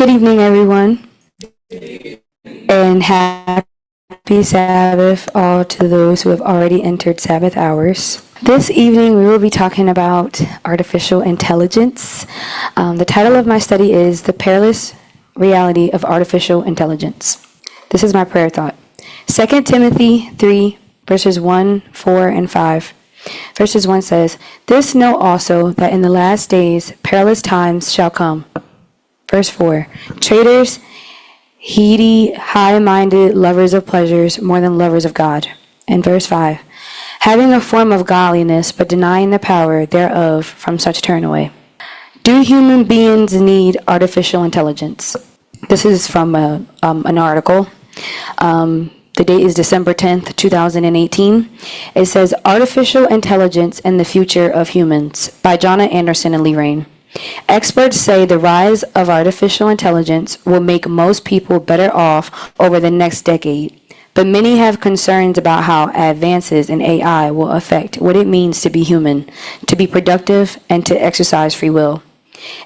Good evening, everyone, and happy Sabbath all to those who have already entered Sabbath hours. This evening, we will be talking about artificial intelligence. The title of my study is The Perilous Reality of Artificial Intelligence. This is my prayer thought. 2 Timothy 3, verses 1, 4, and 5. Verses 1 says, "This know also that in the last days perilous times shall come." Verse 4, "Traitors, heady, high-minded, lovers of pleasures more than lovers of God." And verse 5, "Having a form of godliness, but denying the power thereof, from such turn away." Do human beings need artificial intelligence? This is from an article. The date is December 10th, 2018. It says, "Artificial Intelligence and the Future of Humans" by Jonna Anderson and Lee Rain. Experts say the rise of artificial intelligence will make most people better off over the next decade, but many have concerns about how advances in AI will affect what it means to be human, to be productive, and to exercise free will.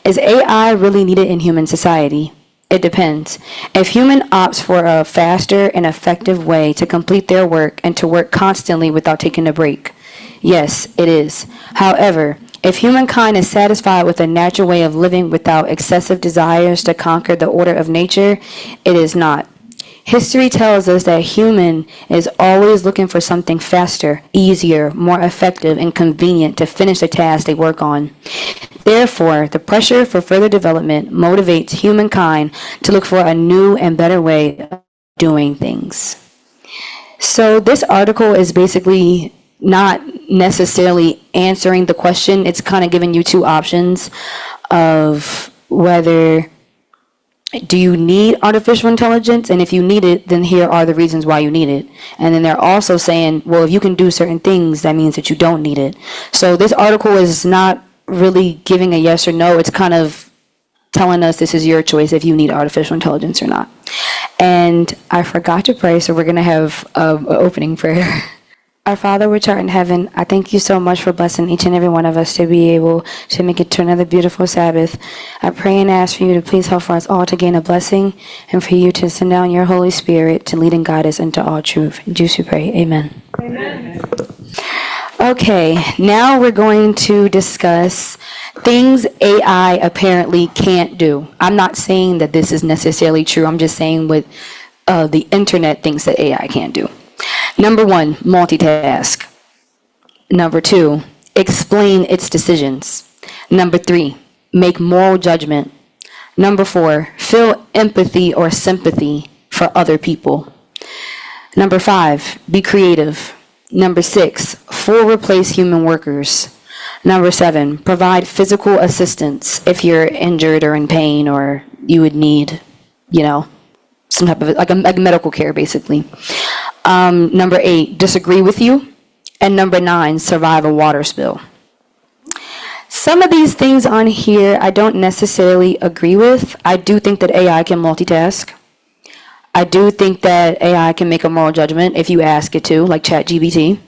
Is AI really needed in human society? It depends. If human opts for a faster and effective way to complete their work and to work constantly without taking a break, yes, it is. However, if humankind is satisfied with a natural way of living without excessive desires to conquer the order of nature, it is not. History tells us that human is always looking for something faster, easier, more effective, and convenient to finish the task they work on. Therefore, the pressure for further development motivates humankind to look for a new and better way of doing things. So this article is basically not necessarily answering the question. It's kind of giving you two options of whether do you need artificial intelligence, and if you need it, then here are the reasons why you need it. And then they're also saying, well, if you can do certain things, that means that you don't need it. So this article is not really giving a yes or no. It's kind of telling us this is your choice if you need artificial intelligence or not. And I forgot to pray, so we're going to have an opening prayer. Our Father, which art in heaven, I thank you so much for blessing each and every one of us to be able to make it to another beautiful Sabbath. I pray and ask for you to please help for us all to gain a blessing and for you to send down your Holy Spirit to lead and guide us into all truth. In Jesus we pray. Amen. Amen. Okay, now we're going to discuss things AI apparently can't do. I'm not saying that this is necessarily true. I'm just saying what the internet thinks that AI can't do. Number 1, multitask. Number 2, explain its decisions. Number 3, make moral judgment. Number 4, feel empathy or sympathy for other people. Number 5, be creative. Number 6, full replace human workers. Number 7, provide physical assistance if you're injured or in pain or you would need, some type of like medical care, basically. Number 8, disagree with you. And number 9, survive a water spill. Some of these things on here I don't necessarily agree with. I do think that AI can multitask. I do think that AI can make a moral judgment if you ask it to, like ChatGPT.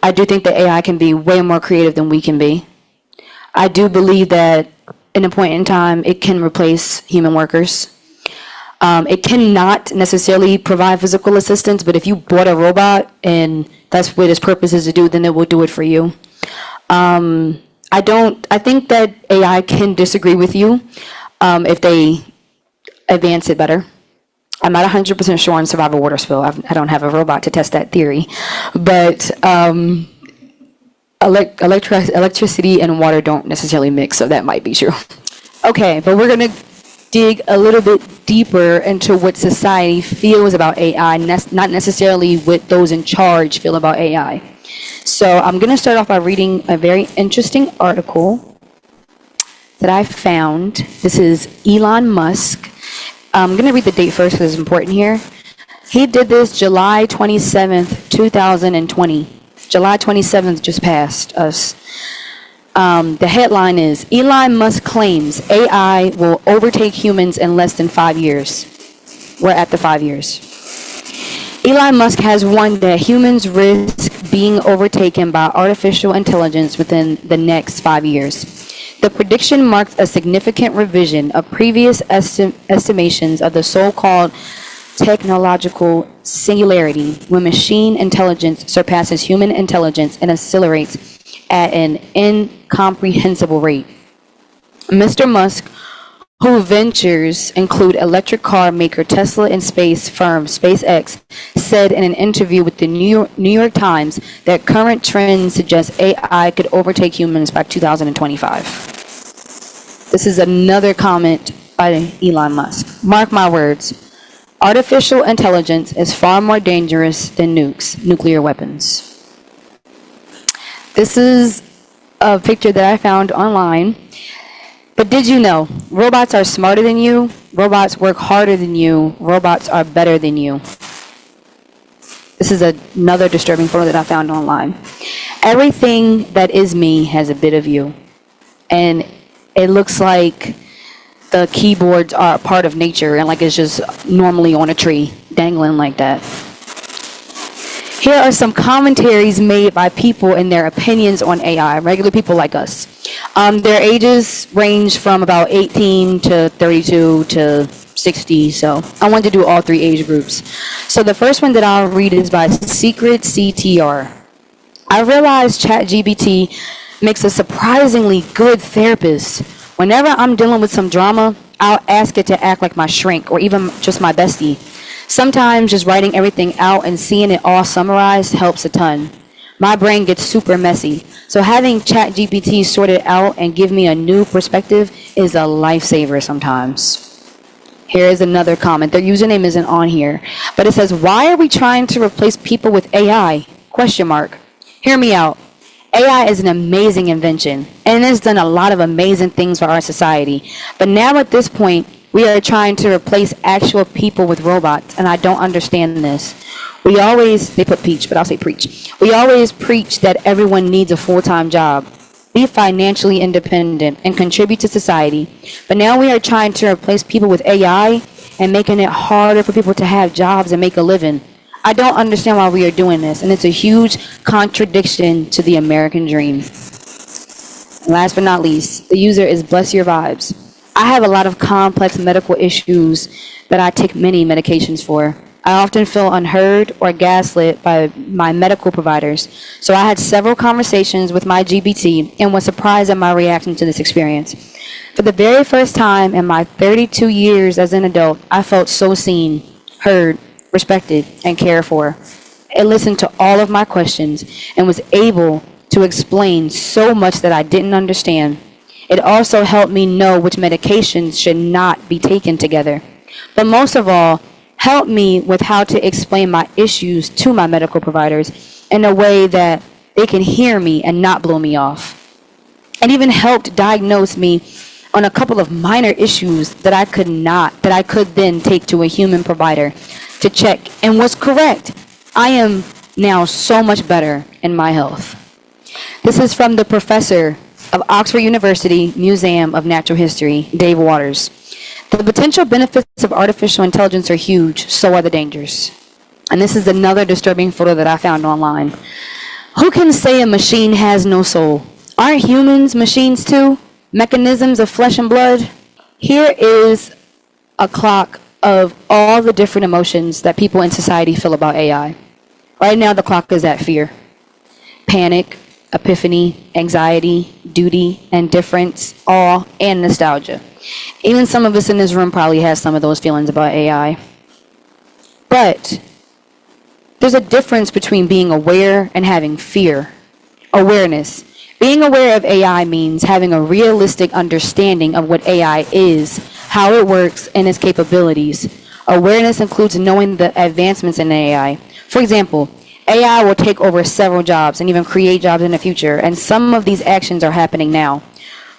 I do think that AI can be way more creative than we can be. I do believe that in a point in time, it can replace human workers. It cannot necessarily provide physical assistance, but if you bought a robot and that's what its purpose is to do, then it will do it for you. I think that AI can disagree with you if they advance it better. I'm not 100% sure on survive a water spill. I don't have a robot to test that theory. But electricity and water don't necessarily mix, so that might be true. Okay, but we're going to dig a little bit deeper into what society feels about AI, not necessarily what those in charge feel about AI. So I'm going to start off by reading a very interesting article that I found. This is Elon Musk. I'm going to read the date first because it's important here. He did this July 27th, 2020. July 27th just passed us. The headline is, Elon Musk claims AI will overtake humans in less than 5 years. We're at the 5 years. Elon Musk has warned that humans risk being overtaken by artificial intelligence within the next 5 years. The prediction marks a significant revision of previous estimations of the so-called technological singularity, when machine intelligence surpasses human intelligence and accelerates at an incomprehensible rate. Mr. Musk, whose ventures include electric car maker Tesla and space firm SpaceX, said in an interview with the New York Times that current trends suggest AI could overtake humans by 2025. This is another comment by Elon Musk. Mark my words. Artificial intelligence is far more dangerous than nuclear weapons. This is a picture that I found online. But did you know robots are smarter than you? Robots work harder than you. Robots are better than you. This is another disturbing photo that I found online. Everything that is me has a bit of you. And it looks like the keyboards are a part of nature and like it's just normally on a tree, dangling like that. Here are some commentaries made by people and their opinions on AI, regular people like us. Their ages range from about 18 to 32 to 60, so I wanted to do all three age groups. So the first one that I'll read is by Secret CTR. I realized ChatGPT makes a surprisingly good therapist. Whenever I'm dealing with some drama, I'll ask it to act like my shrink or even just my bestie. Sometimes just writing everything out and seeing it all summarized helps a ton. My brain gets super messy, so having ChatGPT sort it out and give me a new perspective is a lifesaver sometimes. Here is another comment. Their username isn't on here, but it says, "Why are we trying to replace people with AI? Question mark. Hear me out. AI is an amazing invention, and it's done a lot of amazing things for our society. But now at this point, we are trying to replace actual people with robots, and I don't understand this. They put peach, but I'll say preach. We always preach that everyone needs a full-time job, be financially independent, and contribute to society. But now we are trying to replace people with AI and making it harder for people to have jobs and make a living. I don't understand why we are doing this, and it's a huge contradiction to the American dream." Last but not least, the user is Bless Your Vibes. I have a lot of complex medical issues that I take many medications for. I often feel unheard or gaslit by my medical providers, so I had several conversations with my GBT and was surprised at my reaction to this experience. For the very first time in my 32 years as an adult, I felt so seen, heard, respected, and cared for. It listened to all of my questions and was able to explain so much that I didn't understand. It also helped me know which medications should not be taken together. But most of all, helped me with how to explain my issues to my medical providers in a way that they can hear me and not blow me off. It even helped diagnose me on a couple of minor issues that I could then take to a human provider to check and was correct. I am now so much better in my health. This is from the professor of Oxford University Museum of Natural History, Dave Waters. The potential benefits of artificial intelligence are huge, so are the dangers. And this is another disturbing photo that I found online. Who can say a machine has no soul? Aren't humans machines too? Mechanisms of flesh and blood? Here is a clock of all the different emotions that people in society feel about AI. Right now, the clock is at fear, panic, epiphany, anxiety, duty, indifference, awe, and nostalgia. Even some of us in this room probably has some of those feelings about AI. But there's a difference between being aware and having fear. Awareness. Being aware of AI means having a realistic understanding of what AI is, how it works, and its capabilities. Awareness includes knowing the advancements in AI. For example, AI will take over several jobs and even create jobs in the future, and some of these actions are happening now.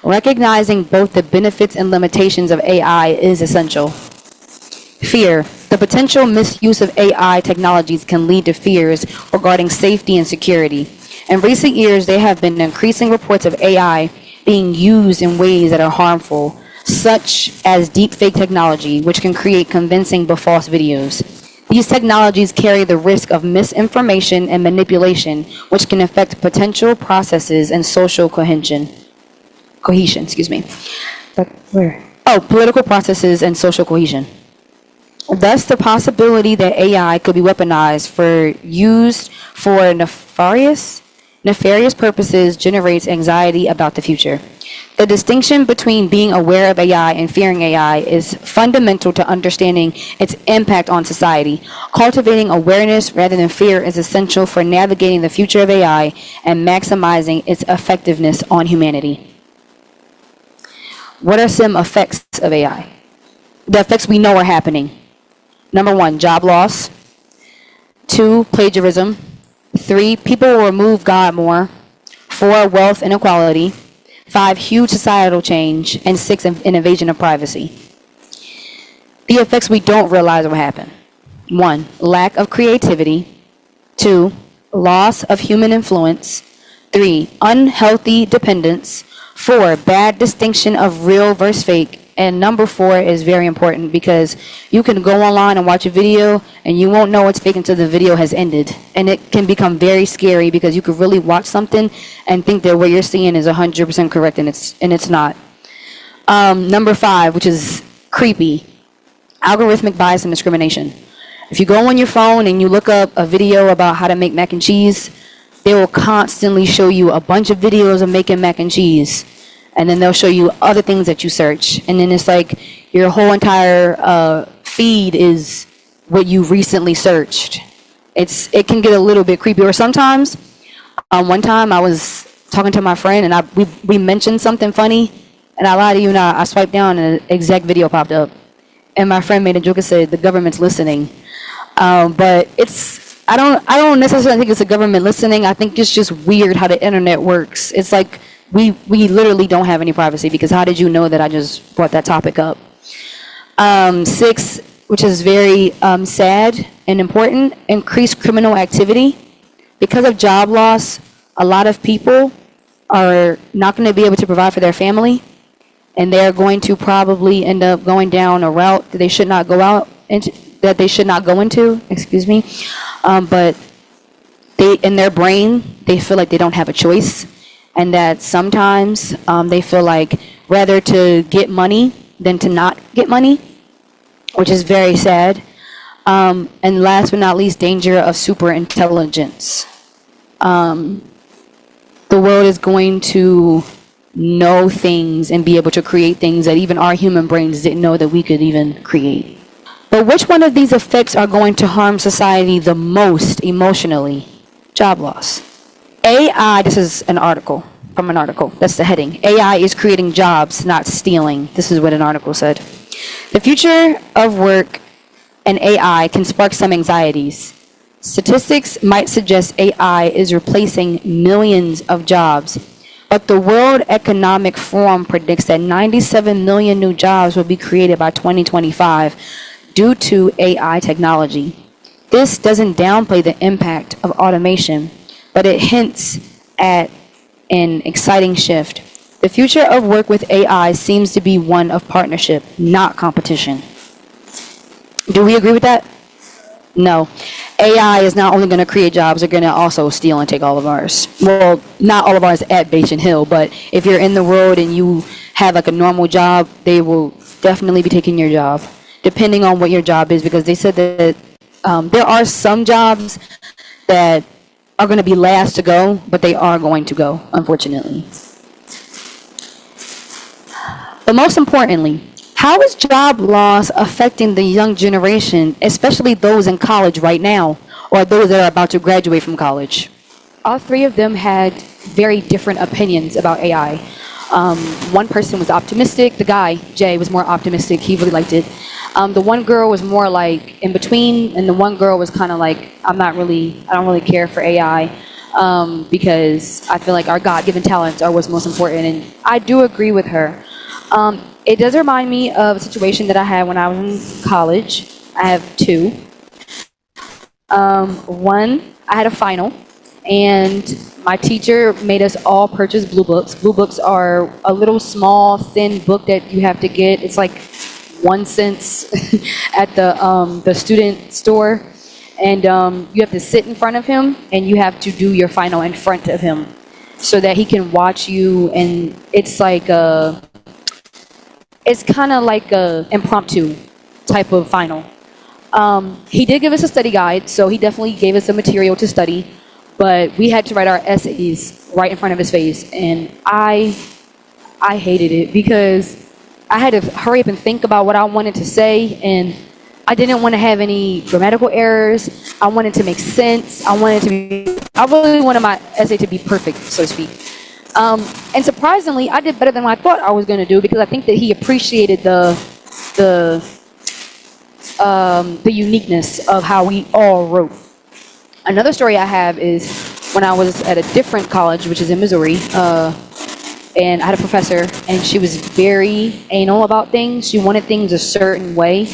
Recognizing both the benefits and limitations of AI is essential. Fear. The potential misuse of AI technologies can lead to fears regarding safety and security. In recent years, there have been increasing reports of AI being used in ways that are harmful, such as deepfake technology, which can create convincing but false videos. These technologies carry the risk of misinformation and manipulation, which can affect potential processes and social cohesion. cohesion, excuse me. But where? Oh, political processes and social cohesion. Thus, the possibility that AI could be weaponized for used for nefarious purposes generates anxiety about the future. The distinction between being aware of AI and fearing AI is fundamental to understanding its impact on society. Cultivating awareness rather than fear is essential for navigating the future of AI and maximizing its effectiveness on humanity. What are some effects of AI? The effects we know are happening. Number 1, job loss. 2, plagiarism. 3, people will remove God more. 4, wealth inequality. 5, huge societal change. And 6, an invasion of privacy. The effects we don't realize will happen. 1, lack of creativity. 2, loss of human influence. 3, unhealthy dependence. 4, bad distinction of real versus fake. And number 4 is very important because you can go online and watch a video and you won't know it's fake until the video has ended. And it can become very scary because you could really watch something and think that what you're seeing is 100% correct and it's not. Number 5, which is creepy, algorithmic bias and discrimination. If you go on your phone and you look up a video about how to make mac and cheese, they will constantly show you a bunch of videos of making mac and cheese. And then they'll show you other things that you search. And then it's like your whole entire feed is what you recently searched. It can get a little bit creepy. Or sometimes, one time I was talking to my friend and we mentioned something funny. And I lied to you not. I swiped down and an exact video popped up. And my friend made a joke and said, the government's listening. But I don't necessarily think it's the government listening. I think it's just weird how the internet works. It's like, we literally don't have any privacy because how did you know that I just brought that topic up? 6, which is very sad and important, increased criminal activity. Because of job loss, a lot of people are not going to be able to provide for their family, and they're going to probably end up going down a route that they should not go into. Excuse me. But in their brain, they feel like they don't have a choice. And that sometimes they feel like rather to get money than to not get money, which is very sad. And last but not least, danger of super intelligence. The world is going to know things and be able to create things that even our human brains didn't know that we could even create. But which one of these effects are going to harm society the most emotionally? Job loss. AI, this is an article, from an article, that's the heading. AI is creating jobs, not stealing. This is what an article said. The future of work and AI can spark some anxieties. Statistics might suggest AI is replacing millions of jobs, but the World Economic Forum predicts that 97 million new jobs will be created by 2025 due to AI technology. This doesn't downplay the impact of automation, but it hints at an exciting shift. The future of work with AI seems to be one of partnership, not competition. Do we agree with that? No. AI is not only going to create jobs, they're going to also steal and take all of ours. Well, not all of ours at Bashan Hill, but if you're in the world and you have like a normal job, they will definitely be taking your job, depending on what your job is, because they said that there are some jobs that are going to be last to go, but they are going to go, unfortunately. But most importantly, how is job loss affecting the young generation, especially those in college right now, or those that are about to graduate from college? All three of them had very different opinions about AI. One person was optimistic. The guy, Jay, was more optimistic. He really liked it. The one girl was more like in between, and the one girl was kind of like, I don't really care for AI because I feel like our God-given talents are what's most important. And I do agree with her. It does remind me of a situation that I had when I was in college. I have two. One, I had a final, and my teacher made us all purchase blue books. Blue books are a little small, thin book that you have to get. It's like 1 cent at the student store, and you have to sit in front of him, and you have to do your final in front of him. so that he can watch you, and it's like it's kind of like a impromptu type of final. He did give us a study guide, so he definitely gave us some material to study, but we had to write our essays right in front of his face, and I hated it because I had to hurry up and think about what I wanted to say, and I didn't want to have any grammatical errors. I wanted to make sense. I really wanted my essay to be perfect, so to speak. And surprisingly, I did better than I thought I was going to do, because I think that he appreciated the uniqueness of how we all wrote. Another story I have is when I was at a different college, which is in Missouri, and I had a professor, and she was very anal about things. She wanted things a certain way.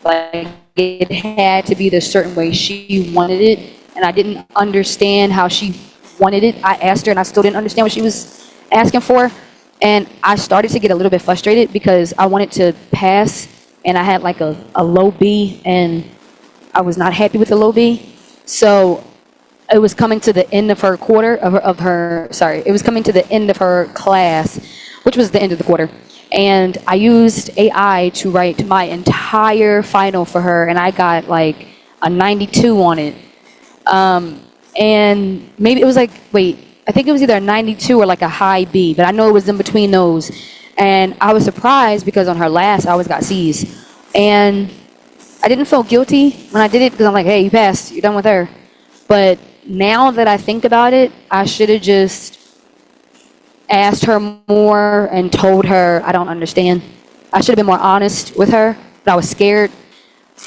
Like, it had to be the certain way she wanted it, and I didn't understand how she wanted it. I asked her, and I still didn't understand what she was asking for, and I started to get a little bit frustrated because I wanted to pass, and I had like a low B, and I was not happy with the low B. So it was coming to the end of her quarter it was coming to the end of her class, which was the end of the quarter. And I used AI to write my entire final for her, and I got like a 92 on it. And maybe it was like, I think it was either a 92 or like a high B, but I know it was in between those. And I was surprised because on her last, I always got C's. And I didn't feel guilty when I did it, because I'm like, hey, you passed, you're done with her. But now that I think about it, I should have just asked her more and told her I don't understand. I should have been more honest with her, but I was scared.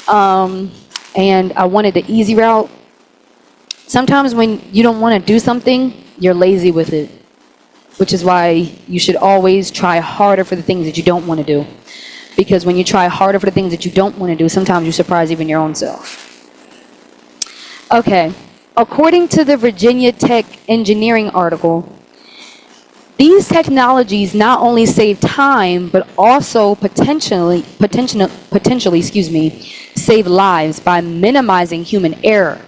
And I wanted the easy route. Sometimes when you don't want to do something, you're lazy with it, which is why you should always try harder for the things that you don't want to do. Because when you try harder for the things that you don't want to do, sometimes you surprise even your own self. Okay, according to the Virginia Tech engineering article, these technologies not only save time, but also potentially, save lives by minimizing human error.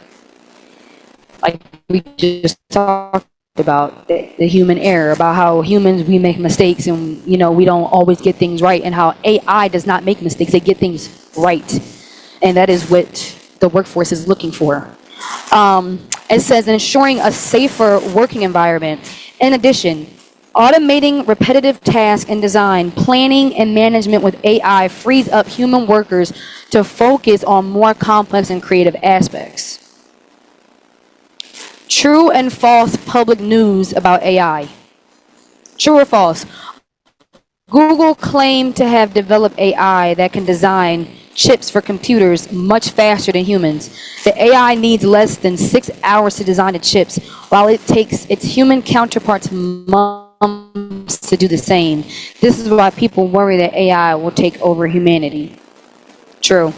Like we just talked about the human error, about how humans, we make mistakes, and we don't always get things right, and how AI does not make mistakes, they get things right. And that is what the workforce is looking for. It says ensuring a safer working environment. In addition, automating repetitive tasks in design, planning, and management with AI frees up human workers to focus on more complex and creative aspects. True and false public news about AI. True or false? Google claimed to have developed AI that can design chips for computers much faster than humans. The AI needs less than 6 hours to design the chips, while it takes its human counterparts months to do the same. This is why people worry that AI will take over humanity. True.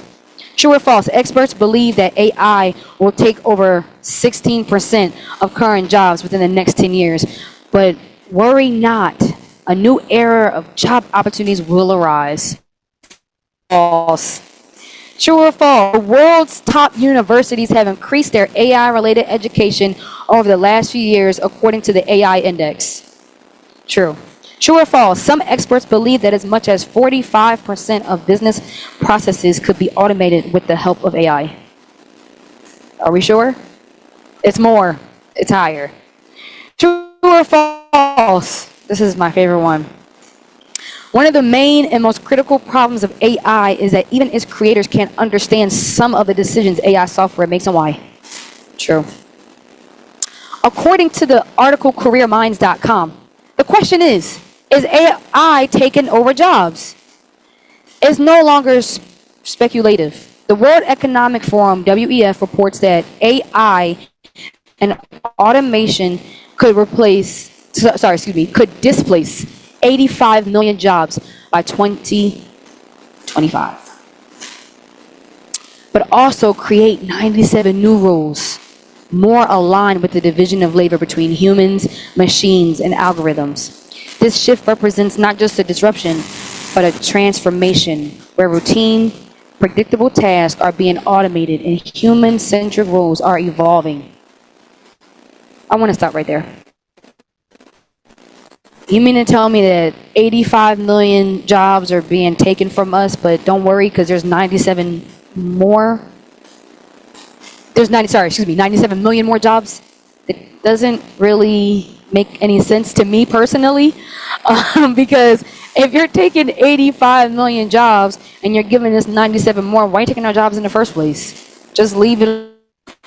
True or false? Experts believe that AI will take over 16% of current jobs within the next 10 years. But worry not. A new era of job opportunities will arise. False. True or false? The world's top universities have increased their AI-related education over the last few years, according to the AI Index. True. True or false? Some experts believe that as much as 45% of business processes could be automated with the help of AI. Are we sure? It's more. It's higher. True or false? This is my favorite one. One of the main and most critical problems of AI is that even its creators can't understand some of the decisions AI software makes and why. True. According to the article careerminds.com, the question is AI taking over jobs? It's no longer speculative. The World Economic Forum, WEF, reports that AI and automation could displace 85 million jobs by 2025. But also create 97 new roles, more aligned with the division of labor between humans, machines, and algorithms. This shift represents not just a disruption, but a transformation where routine, predictable tasks are being automated and human-centric roles are evolving. I want to stop right there. You mean to tell me that 85 million jobs are being taken from us, but don't worry because there's 97 more? There's 97 million more jobs? It doesn't really make any sense to me personally, because if you're taking 85 million jobs and you're giving us 97 more, why are you taking our jobs in the first place? Just leave it.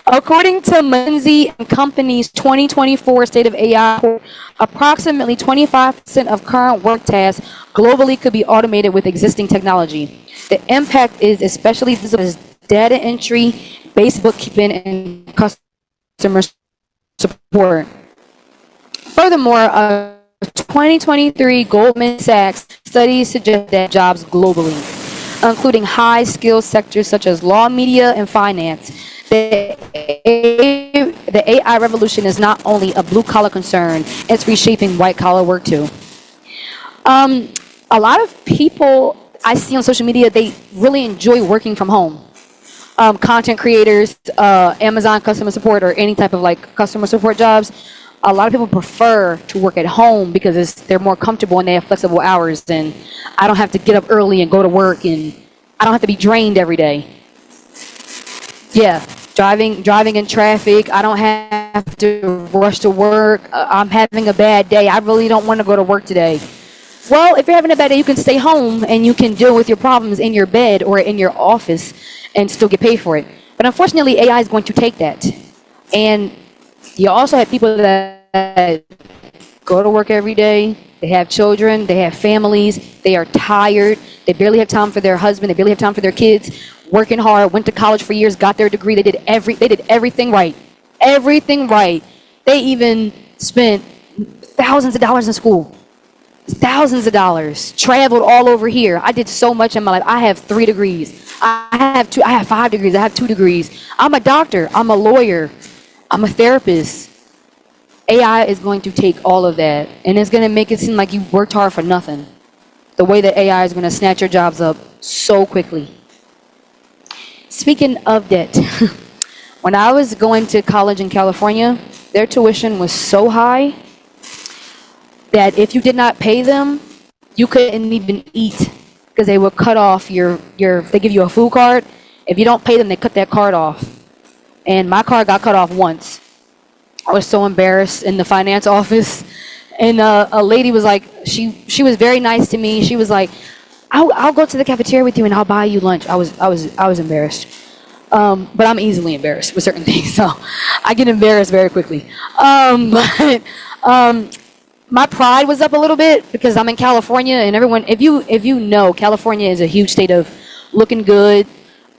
According to McKinsey and Company's 2024 State of AI report, approximately 25% of current work tasks globally could be automated with existing technology. The impact is especially visible as data entry, basic bookkeeping, and customer support. Furthermore, a 2023 Goldman Sachs study suggests that jobs globally, including high-skilled sectors such as law, media, and finance, the AI revolution is not only a blue-collar concern, it's reshaping white-collar work too. A lot of people I see on social media, they really enjoy working from home. Content creators, Amazon customer support, or any type of like customer support jobs. A lot of people prefer to work at home because they're more comfortable and they have flexible hours, and I don't have to get up early and go to work, and I don't have to be drained every day. Yeah, driving in traffic. I don't have to rush to work. I'm having a bad day. I really don't want to go to work today. Well, if you're having a bad day, you can stay home and you can deal with your problems in your bed or in your office and still get paid for it. But unfortunately, AI is going to take that. And you also have people that go to work every day. They have children. They have families. They are tired. They barely have time for their husband. They barely have time for their kids. Working hard, went to college for years, got their degree. They did everything right. Everything right. They even spent thousands of dollars in school. Thousands of dollars. Traveled all over here. I did so much in my life. I have 3 degrees. I have 5 degrees. I have 2 degrees. I'm a doctor. I'm a lawyer. I'm a therapist. AI is going to take all of that, and it's going to make it seem like you worked hard for nothing. The way that AI is going to snatch your jobs up so quickly. Speaking of debt, when I was going to college in California, their tuition was so high that if you did not pay them, you couldn't even eat because they would cut off they give you a food card. If you don't pay them, they cut that card off. And my card got cut off once. I was so embarrassed in the finance office. And a lady was like, she was very nice to me. She was like, I'll go to the cafeteria with you and I'll buy you lunch. I was embarrassed. But I'm easily embarrassed with certain things, so I get embarrassed very quickly. My pride was up a little bit because I'm in California, and everyone, if you know, California is a huge state of looking good,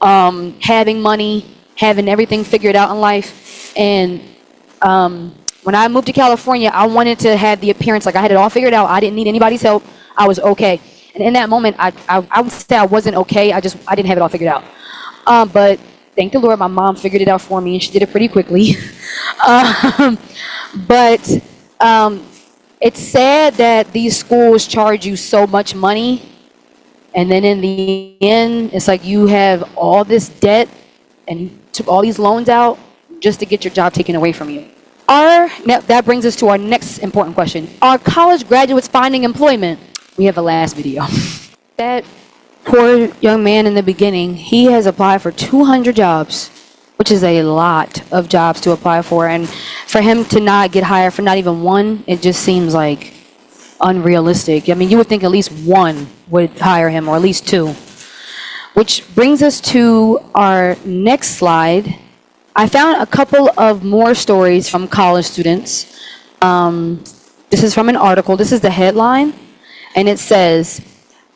having money, having everything figured out in life. And when I moved to California, I wanted to have the appearance like I had it all figured out. I didn't need anybody's help. I was okay. And in that moment, I would say I wasn't okay. I didn't have it all figured out. But thank the Lord, my mom figured it out for me, and she did it pretty quickly. But it's sad that these schools charge you so much money, and then in the end, it's like you have all this debt, and you took all these loans out just to get your job taken away from you. That brings us to our next important question. Are college graduates finding employment? We have a last video. That poor young man in the beginning, he has applied for 200 jobs, which is a lot of jobs to apply for. And for him to not get hired for not even one, it just seems like unrealistic. I mean, you would think at least one would hire him, or at least 2. Which brings us to our next slide. I found a couple of more stories from college students. This is from an article. This is the headline. And it says,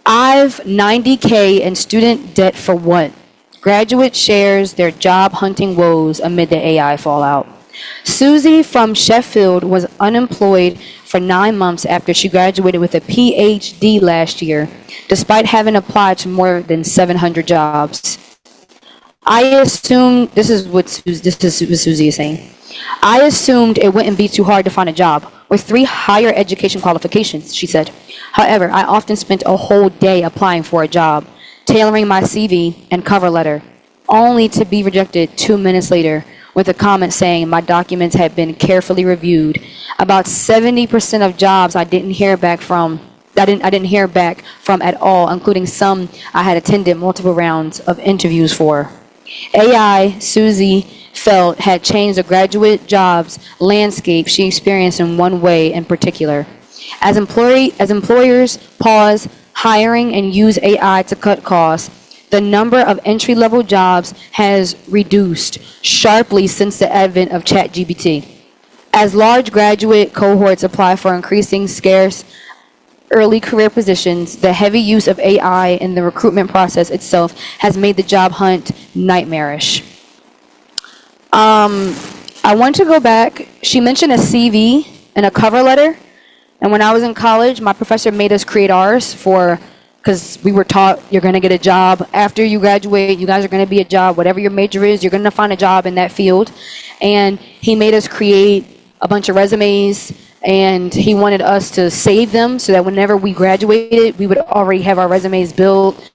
I've 90K in student debt for what? Graduate shares their job hunting woes amid the AI fallout. Susie from Sheffield was unemployed for 9 months after she graduated with a PhD last year, despite having applied to more than 700 jobs. I assumed, this is what Susie is saying. I assumed it wouldn't be too hard to find a job with 3 higher education qualifications, she said. However, I often spent a whole day applying for a job, tailoring my CV and cover letter, only to be rejected 2 minutes later with a comment saying my documents had been carefully reviewed. About 70% of jobs I didn't hear back from at all, including some I had attended multiple rounds of interviews for. AI, Susie felt, had changed the graduate jobs landscape she experienced in one way in particular. As employers pause hiring and use AI to cut costs, the number of entry-level jobs has reduced sharply since the advent of ChatGPT. As large graduate cohorts apply for increasing scarce early career positions, the heavy use of AI in the recruitment process itself has made the job hunt nightmarish. I want to go back. She mentioned a CV and a cover letter. And when I was in college, my professor made us create ours because we were taught you're going to get a job. After you graduate, you guys are going to be a job. Whatever your major is, you're going to find a job in that field. And he made us create a bunch of resumes, and he wanted us to save them so that whenever we graduated, we would already have our resumes built.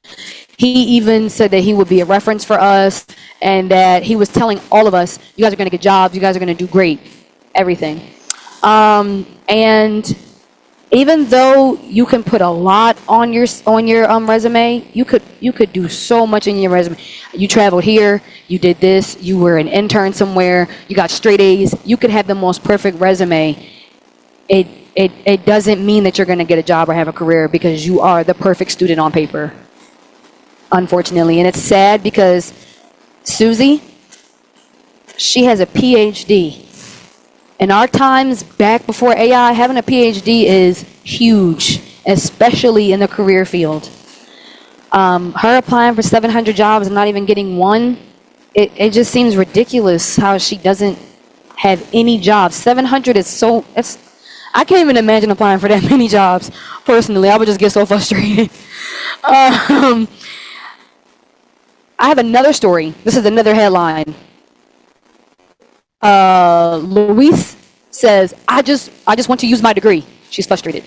He even said that he would be a reference for us, and that he was telling all of us, you guys are going to get jobs, you guys are going to do great, everything. And even though you can put a lot on your resume, you could do so much in your resume. You traveled here, you did this, you were an intern somewhere, you got straight A's. You could have the most perfect resume. It doesn't mean that you're going to get a job or have a career because you are the perfect student on paper, unfortunately. And it's sad because Susie, she has a PhD. In our times, back before AI, having a PhD is huge, especially in the career field. Her applying for 700 jobs and not even getting one, it just seems ridiculous how she doesn't have any jobs. 700 is I can't even imagine applying for that many jobs, personally. I would just get so frustrated. I have another story. This is another headline. Luis says, I just want to use my degree. She's frustrated.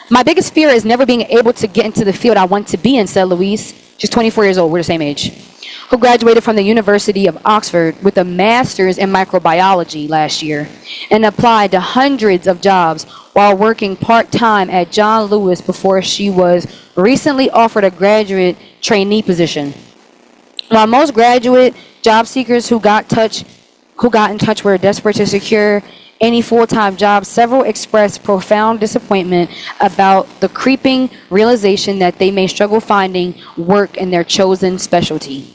My biggest fear is never being able to get into the field I want to be in, said Luis. She's 24 years old. We're the same age. Who graduated from the University of Oxford with a master's in microbiology last year and applied to hundreds of jobs while working part-time at John Lewis before she was recently offered a graduate trainee position. While most graduate job seekers who got in touch were desperate to secure any full-time job, several expressed profound disappointment about the creeping realization that they may struggle finding work in their chosen specialty.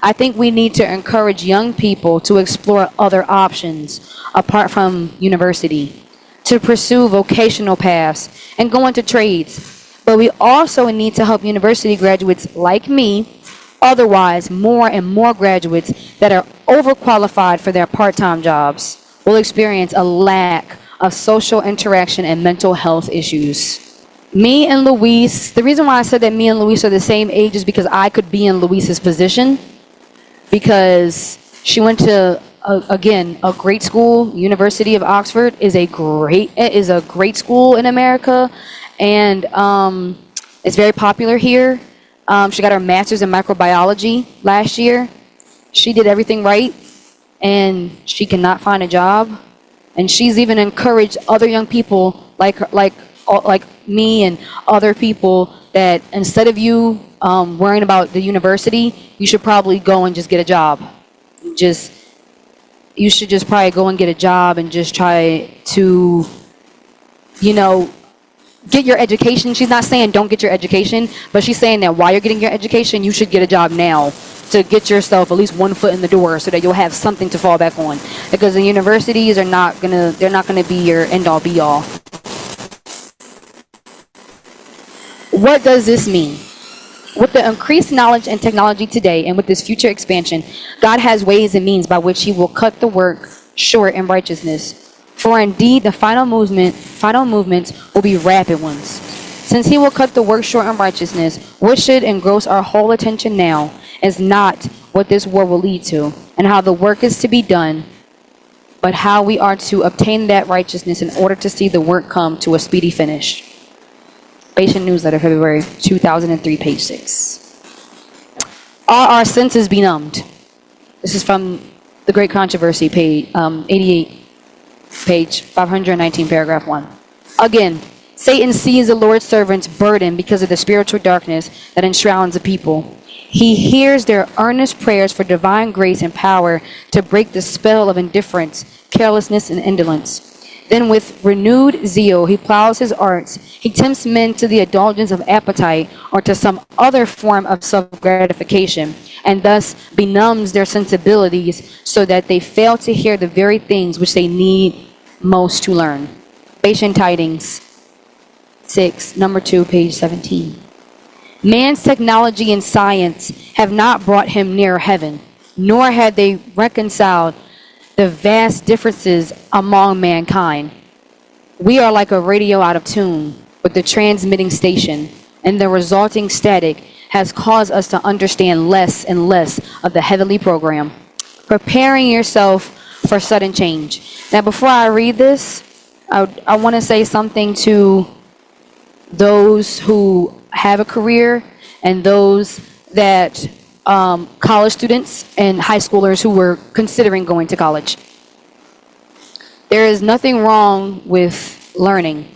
I think we need to encourage young people to explore other options apart from university, to pursue vocational paths and go into trades. But we also need to help university graduates like me, otherwise more and more graduates that are overqualified for their part-time jobs will experience a lack of social interaction and mental health issues. Me and Luis, the reason why I said that me and Luis are the same age is because I could be in Luis's position, because she went to, a great school. University of Oxford is a great school in America, and it's very popular here. She got her master's in microbiology last year. She did everything right, and she cannot find a job. And she's even encouraged other young people like me and other people that instead of you worrying about the university, you should probably go and just get a job. You should just probably go and get a job and just try to, get your education. She's not saying don't get your education, but she's saying that while you're getting your education, you should get a job now to get yourself at least one foot in the door so that you'll have something to fall back on. Because the universities they're not gonna be your end all be all. What does this mean? With the increased knowledge and technology today, and with this future expansion, God has ways and means by which he will cut the work short in righteousness. For indeed, the final movements will be rapid ones. Since he will cut the work short in righteousness, what should engross our whole attention now is not what this war will lead to and how the work is to be done, but how we are to obtain that righteousness in order to see the work come to a speedy finish. Patient Newsletter, February 2003, page 6. Are our senses benumbed? This is from The Great Controversy, page 88, page 519, paragraph 1. Again, Satan sees the Lord's servants burdened because of the spiritual darkness that enshrouds the people. He hears their earnest prayers for divine grace and power to break the spell of indifference, carelessness, and indolence. Then with renewed zeal, he plows his arts. He tempts men to the indulgence of appetite or to some other form of self-gratification, and thus benumbs their sensibilities so that they fail to hear the very things which they need most to learn. Bashan Tidings 6, number 2, page 17. Man's technology and science have not brought him near heaven, nor had they reconciled the vast differences among mankind. We are like a radio out of tune with the transmitting station, and the resulting static has caused us to understand less and less of the heavenly program. Preparing yourself for sudden change. Now, before I read this, I want to say something to those who have a career and those that college students and high schoolers who were considering going to college. There is nothing wrong with learning.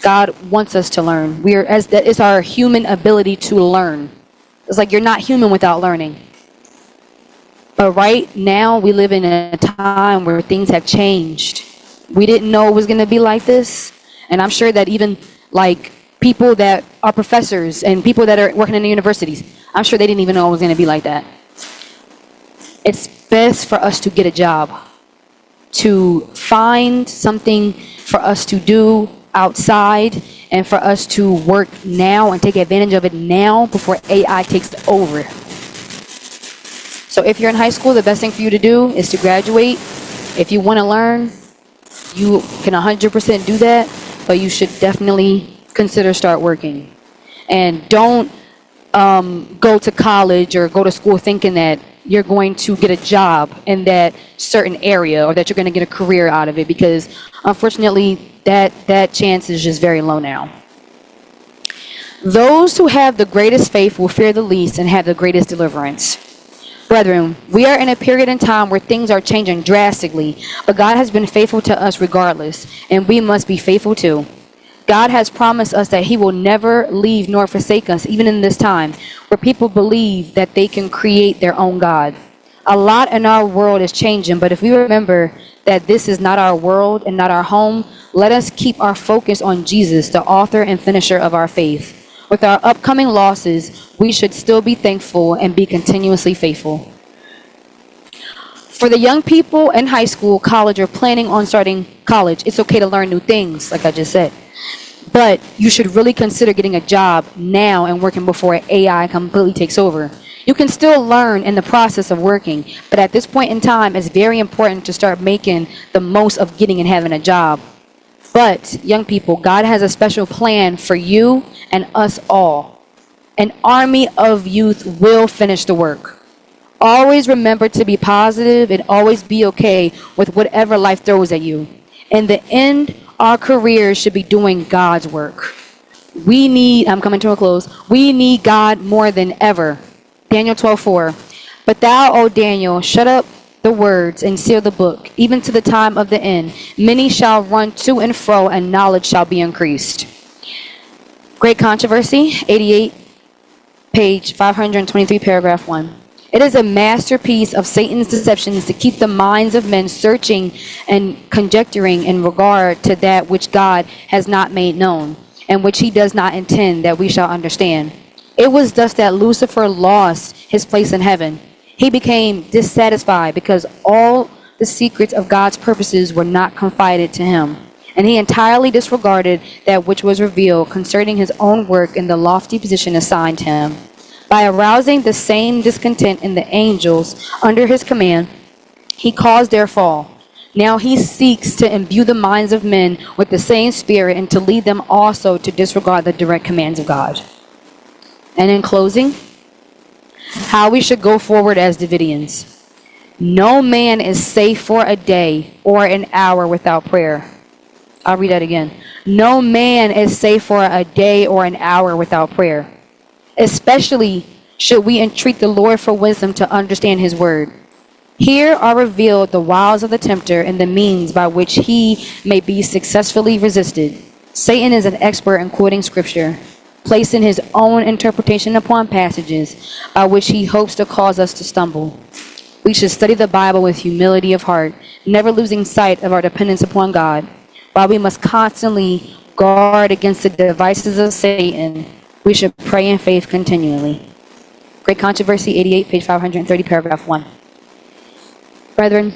God wants us to learn. That is our human ability to learn. It's like you're not human without learning. But right now we live in a time where things have changed. We didn't know it was going to be like this, and I'm sure that even like people that are professors and people that are working in the universities, I'm sure they didn't even know it was going to be like that. It's best for us to get a job, to find something for us to do outside, and for us to work now and take advantage of it now before AI takes over. So if you're in high school, the best thing for you to do is to graduate. If you want to learn, you can 100% do that, but you should definitely consider start working. And don't go to college or go to school thinking that you're going to get a job in that certain area or that you're going to get a career out of it, because unfortunately that chance is just very low now. Those who have the greatest faith will fear the least and have the greatest deliverance. Brethren, we are in a period in time where things are changing drastically, but God has been faithful to us regardless, and we must be faithful too. God has promised us that he will never leave nor forsake us, even in this time where people believe that they can create their own God. A lot in our world is changing, but if we remember that this is not our world and not our home, let us keep our focus on Jesus, the author and finisher of our faith. With our upcoming losses, we should still be thankful and be continuously faithful. For the young people in high school, college, or planning on starting college, it's okay to learn new things, like I just said. But you should really consider getting a job now and working before AI completely takes over. You can still learn in the process of working, but at this point in time, it's very important to start making the most of getting and having a job. But, young people, God has a special plan for you and us all. An army of youth will finish the work. Always remember to be positive and always be okay with whatever life throws at you. In the end, our careers should be doing God's work. I'm coming to a close. We need God more than ever. Daniel 12:4. But thou, O Daniel, shut up the words and seal the book, even to the time of the end. Many shall run to and fro, and knowledge shall be increased. Great Controversy, 88, page 523, paragraph 1. It is a masterpiece of Satan's deceptions to keep the minds of men searching and conjecturing in regard to that which God has not made known, and which he does not intend that we shall understand. It was thus that Lucifer lost his place in heaven. He became dissatisfied because all the secrets of God's purposes were not confided to him, and he entirely disregarded that which was revealed concerning his own work in the lofty position assigned him. By arousing the same discontent in the angels under his command, he caused their fall. Now he seeks to imbue the minds of men with the same spirit and to lead them also to disregard the direct commands of God. And in closing, how we should go forward as Davidians. No man is safe for a day or an hour without prayer. I'll read that again. No man is safe for a day or an hour without prayer. Especially should we entreat the Lord for wisdom to understand his word. Here are revealed the wiles of the tempter and the means by which he may be successfully resisted. Satan is an expert in quoting scripture, placing his own interpretation upon passages by which he hopes to cause us to stumble. We should study the Bible with humility of heart, never losing sight of our dependence upon God. While we must constantly guard against the devices of Satan, we should pray in faith continually. Great Controversy 88, page 530, paragraph 1. Brethren,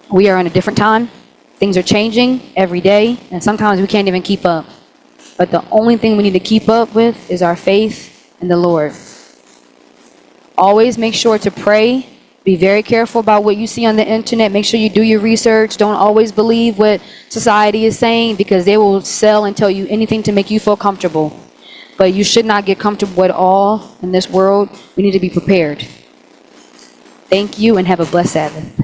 we are in a different time. Things are changing every day, and sometimes we can't even keep up. But the only thing we need to keep up with is our faith in the Lord. Always make sure to pray. Be very careful about what you see on the internet. Make sure you do your research. Don't always believe what society is saying, because they will sell and tell you anything to make you feel comfortable. But you should not get comfortable at all in this world. We need to be prepared. Thank you and have a blessed Sabbath.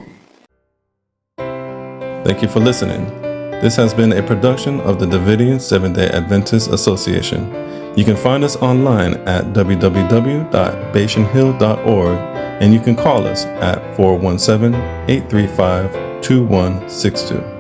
Thank you for listening. This has been a production of the Davidian Seventh-day Adventist Association. You can find us online at www.bationhill.org, and you can call us at 417-835-2162.